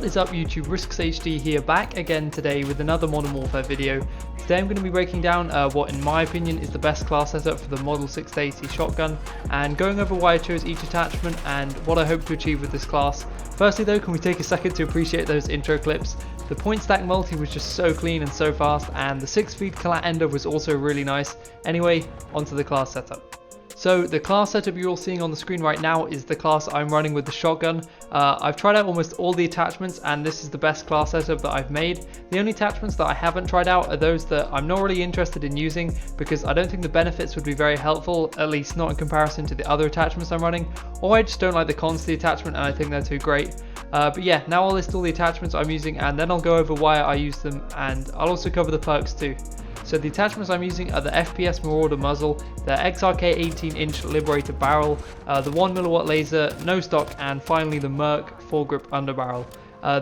What is up YouTube, RiskzzHD here, back again today with another Modern Warfare video. Today I'm going to be breaking down what in my opinion is the best class setup for the Model 680 shotgun, and going over why I chose each attachment and what I hope to achieve with this class. Firstly though, can we take a second to appreciate those intro clips? The point stack multi was just so clean and so fast, and the 6-speed collat ender was also really nice. Anyway, onto the class setup. So the class setup you're all seeing on the screen right now is the class I'm running with the shotgun. I've tried out almost all the attachments and this is the best class setup that I've made. The only attachments that I haven't tried out are those that I'm not really interested in using because I don't think the benefits would be very helpful, at least not in comparison to the other attachments I'm running, or I just don't like the cons to the attachment and I think they're too great. But yeah, now I'll list all the attachments I'm using and then I'll go over why I use them, and I'll also cover the perks too. So the attachments I'm using are the FPS Marauder muzzle, the XRK 18-inch Liberator barrel, the 1mW laser, no stock, and finally the Merc foregrip underbarrel.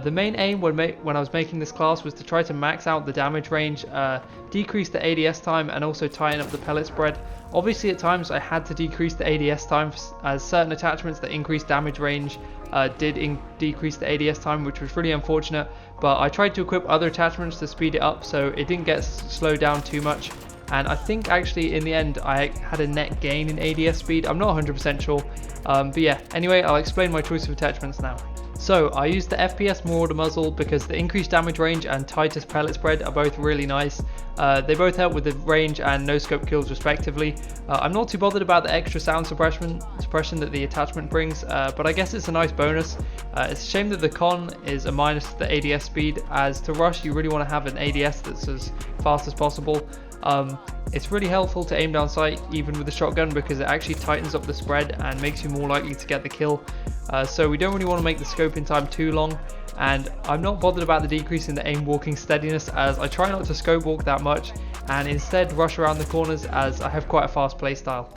The main aim when I was making this class was to try to max out the damage range, decrease the ADS time, and also tighten up the pellet spread. Obviously at times I had to decrease the ADS time as certain attachments that increase damage range did decrease the ADS time, which was really unfortunate, but I tried to equip other attachments to speed it up so it didn't get slowed down too much, and I think actually in the end I had a net gain in ADS speed. I'm not 100% sure, but yeah, anyway, I'll explain my choice of attachments now. So I used the FPS Marauder muzzle because the increased damage range and tightest pellet spread are both really nice. They both help with the range and no scope kills respectively. I'm not too bothered about the extra sound suppression that the attachment brings, but I guess it's a nice bonus. It's a shame that the con is a minus to the ADS speed, as to rush you really want to have an ADS that's as fast as possible. It's really helpful to aim down sight even with the shotgun because it actually tightens up the spread and makes you more likely to get the kill. So we don't really want to make the scoping time too long, and I'm not bothered about the decrease in the aim walking steadiness as I try not to scope walk that much and instead rush around the corners as I have quite a fast playstyle.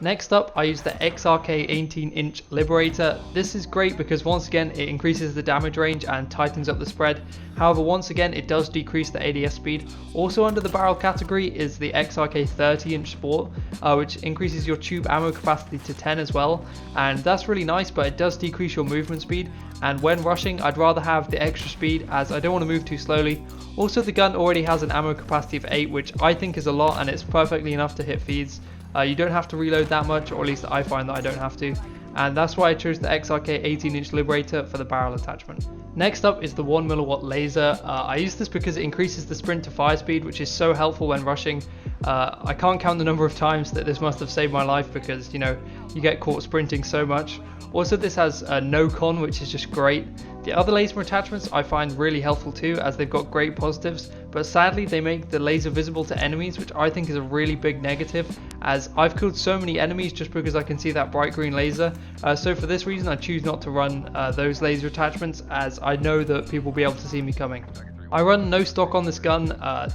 Next up, I use the XRK 18-inch Liberator. This is great because once again it increases the damage range and tightens up the spread. However, once again it does decrease the ADS speed. Also under the barrel category is the XRK 30-inch Sport, which increases your tube ammo capacity to 10 as well, and that's really nice, but it does decrease your movement speed, and when rushing I'd rather have the extra speed as I don't want to move too slowly. Also, the gun already has an ammo capacity of 8, which I think is a lot, and it's perfectly enough to hit feeds. You don't have to reload that much, or at least I find that I don't have to, and that's why I chose the XRK 18-inch Liberator for the barrel attachment. Next up is the 1mW laser. I use this because it increases the sprint to fire speed, which is so helpful when rushing. I can't count the number of times that this must have saved my life because, you know, you get caught sprinting so much. Also, this has no con, which is just great. The other laser attachments I find really helpful too, as they've got great positives, but sadly they make the laser visible to enemies, which I think is a really big negative, as I've killed so many enemies just because I can see that bright green laser. So for this reason I choose not to run those laser attachments, as I know that people will be able to see me coming. I run no stock on this gun.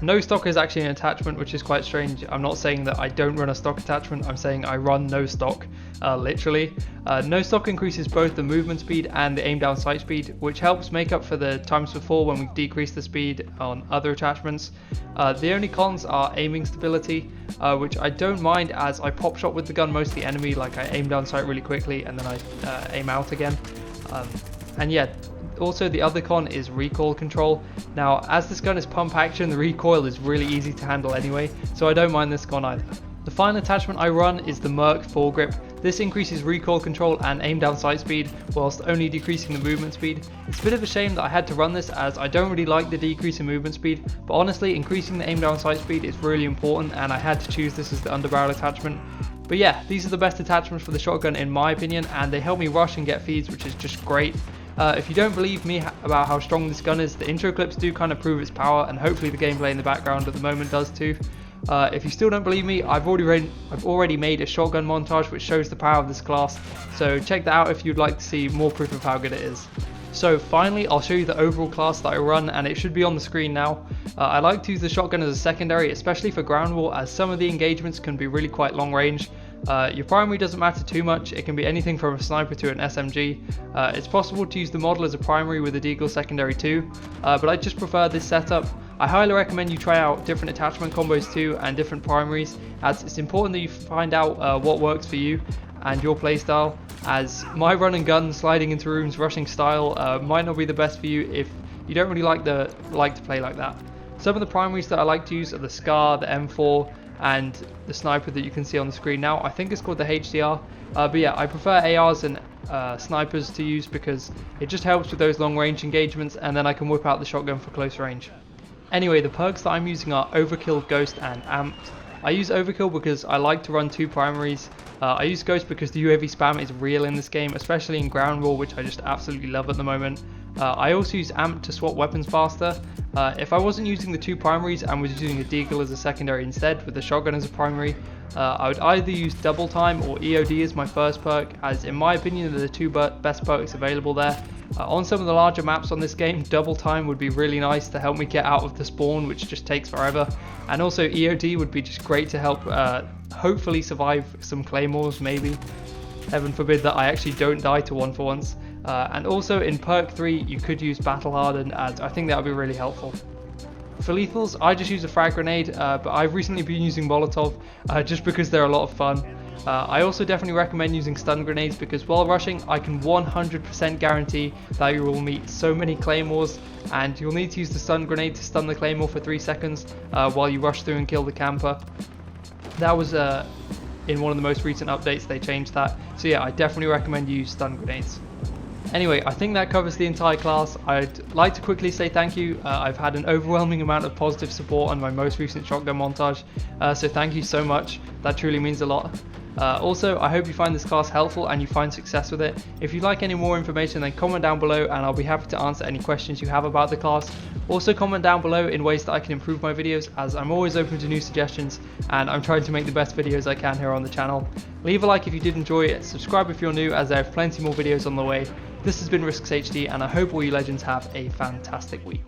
No stock is actually an attachment, which is quite strange. I'm not saying that I don't run a stock attachment, I'm saying I run no stock, literally. No stock increases both the movement speed and the aim down sight speed, which helps make up for the times before when we decrease the speed on other attachments. The only cons are aiming stability, which I don't mind as I pop shot with the gun most of the enemy, like I aim down sight really quickly and then I aim out again. And yeah, also the other con is recoil control. Now, as this gun is pump action, the recoil is really easy to handle anyway, so I don't mind this con either. The final attachment I run is the Merc foregrip. This increases recoil control and aim down sight speed whilst only decreasing the movement speed. It's a bit of a shame that I had to run this as I don't really like the decrease in movement speed, but honestly increasing the aim down sight speed is really important and I had to choose this as the underbarrel attachment. But yeah, these are the best attachments for the shotgun in my opinion, and they help me rush and get feeds, which is just great. If you don't believe me about how strong this gun is, the intro clips do kind of prove its power, and hopefully the gameplay in the background at the moment does too. If you still don't believe me, I've already made a shotgun montage which shows the power of this class, so check that out if you'd like to see more proof of how good it is. So finally, I'll show you the overall class that I run, and it should be on the screen now. I like to use the shotgun as a secondary, especially for ground war, as some of the engagements can be really quite long range. Your primary doesn't matter too much, it can be anything from a sniper to an SMG. It's possible to use the model as a primary with a deagle secondary too, but I just prefer this setup. I highly recommend you try out different attachment combos too and different primaries, as it's important that you find out what works for you. and your playstyle, as my run and gun, sliding into rooms, rushing style might not be the best for you if you don't really like to play like that. Some of the primaries that I like to use are the SCAR, the M4, and the sniper that you can see on the screen now. I think it's called the HDR, but yeah, I prefer ARs and snipers to use because it just helps with those long range engagements, and then I can whip out the shotgun for close range. Anyway, the perks that I'm using are Overkill, Ghost, and Amped. I use Overkill because I like to run 2 primaries. I use Ghost because the UAV spam is real in this game, especially in Ground War, which I just absolutely love at the moment. I also use Amped to swap weapons faster. If I wasn't using the 2 primaries and was using a Deagle as a secondary instead with the shotgun as a primary, I would either use Double Time or EOD as my first perk, as in my opinion they're the 2 best perks available there. On some of the larger maps on this game, Double Time would be really nice to help me get out of the spawn, which just takes forever, and also EOD would be just great to help hopefully survive some claymores, maybe. Heaven forbid that I actually don't die to one for once. And also in perk 3 you could use Battle Hardened, as I think that would be really helpful. For lethals, I just use a frag grenade, but I've recently been using Molotov just because they're a lot of fun. I also definitely recommend using stun grenades because while rushing I can 100% guarantee that you will meet so many claymores, and you'll need to use the stun grenade to stun the claymore for 3 seconds while you rush through and kill the camper. That was in one of the most recent updates they changed that, so yeah, I definitely recommend you use stun grenades. Anyway, I think that covers the entire class. I'd like to quickly say thank you. I've had an overwhelming amount of positive support on my most recent shotgun montage, so thank you so much. That truly means a lot. Also, I hope you find this class helpful and you find success with it. If you'd like any more information, then comment down below and I'll be happy to answer any questions you have about the class. Also comment down below in ways that I can improve my videos, as I'm always open to new suggestions and I'm trying to make the best videos I can here on the channel. Leave a like if you did enjoy it, subscribe if you're new, as there are plenty more videos on the way. This has been RiskzzHD and I hope all you legends have a fantastic week.